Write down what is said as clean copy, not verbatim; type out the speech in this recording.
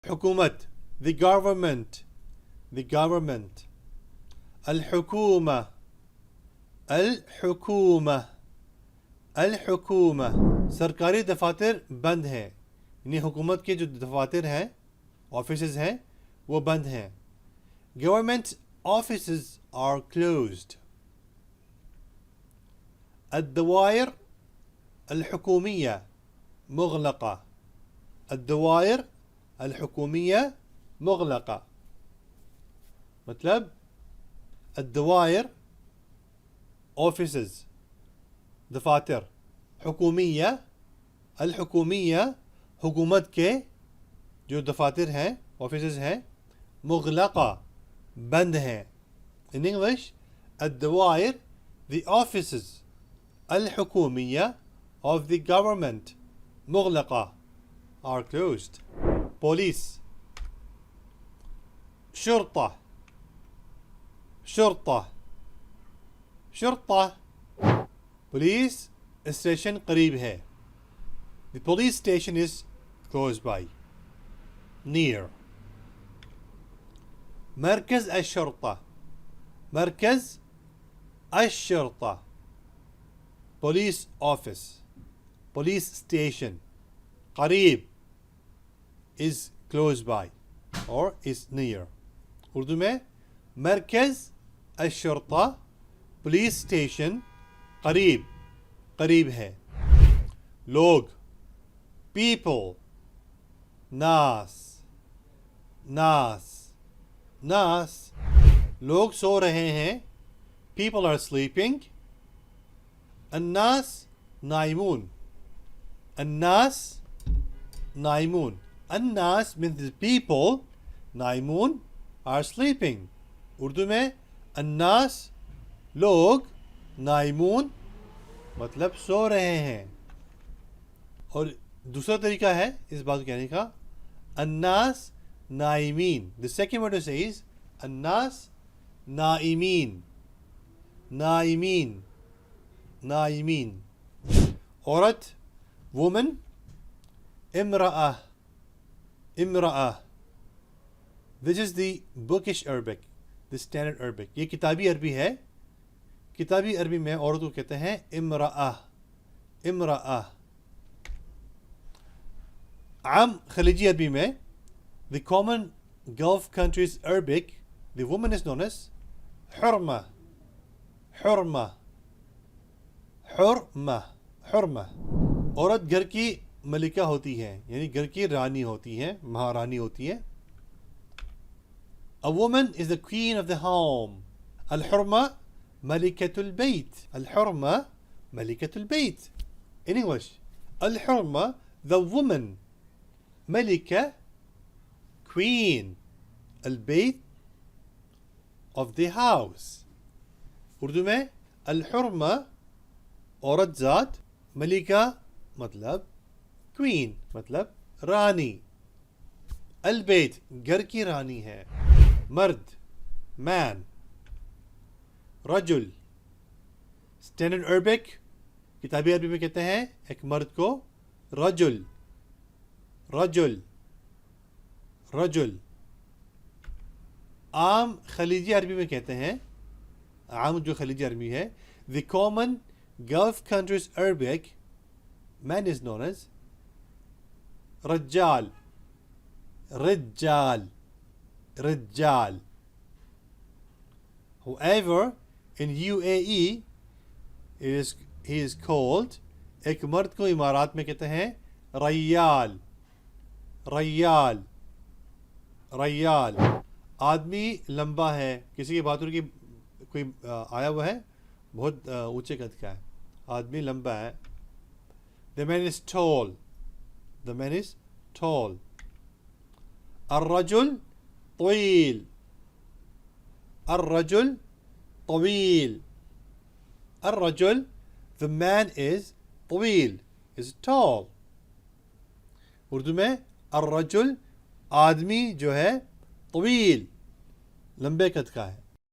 حكومة the government the government. الحكومة الحكومة الحكومة. सरकारी दफातर बंद हैं, यानी हुकूमत के जो दफातर हैं, ऑफिसेज हैं, वो बंद हैं. Government offices are closed. الدوائر الحكومية مغلقة. الدوائر الحكومية مغلقة. मतलब الدوائر offices दफातर हुकूमिया الحكومية हुकूमत के जो दफातर हैं, ऑफिसेज हैं, मुगलक़ा बंद हैं. In English, الدوائر the offices الحكومية of the government مغلقة are closed. Police شرطة شرطة شرطة. Police station قريب है. The police station is close by, near. مركز الشرطة مركز الشرطة. Police office police station قريب is close by or is near. Urdu में مركز الشرطة police station قريب قريب है. लोग people नास नास नास. लोग सो रहे हैं, people are sleeping. الناس नाइमून الناس नाइमून. الناس means the people, नाइमून are sleeping. Urdu में الناس लोग, नाइमून मतलब सो रहे हैं. और दूसरा तरीका है इस बात को कहने का, अन्नास नाइमीन. The second word to say is अन्नास नाइमीन नाइमीन नाइमीन. औरत वुमन. इमराअ इमराअ. This is the bookish Arabic, the standard Arabic. ये किताबी अरबी है. किताबी अरबी में औरत को कहते हैं इमराअ इमराअ. आम खलीजी अरबी में, the common Gulf countries Arabic, the woman is known as حرمة حرمة حرمة حرمة. औरत घर की मलिका होती है, यानी घर की रानी होती है, महारानी होती है. A woman is the queen of the home. الحرمة ملكة البيت. الحرمة ملكة البيت. In English, الحرمة the woman, ملكة queen, البيت of the house. उर्दू में الحرمة औरत ज़ात, मलिका मतलब क्वीन मतलब रानी. अलबैत घर की रानी है. मर्द मैन. रजुल स्टैंडर्ड अरबिक, किताबी अरबी में कहते हैं एक मर्द को रजुल रजुल रजुल. आम खलीजी अरबी में कहते हैं, आम जो खलीजी अरबी है, the common gulf countries Arabic man is known as रज्जाल रज्जाल रज्जाल. However, in UAE, he is called, एक मर्द को इमारात में कहते हैं रय्याल रय्याल रय्याल. आदमी लंबा है, किसी की बहादुर की कोई आया हुआ है, बहुत ऊंचे कद का है, आदमी लंबा है. The man is tall. The man is tall. الرجل طويل. الرجل طويل. الرجل, the man is طويل, is tall. उर्दू में الرجل आदमी जो है طويل लंबे कद का है.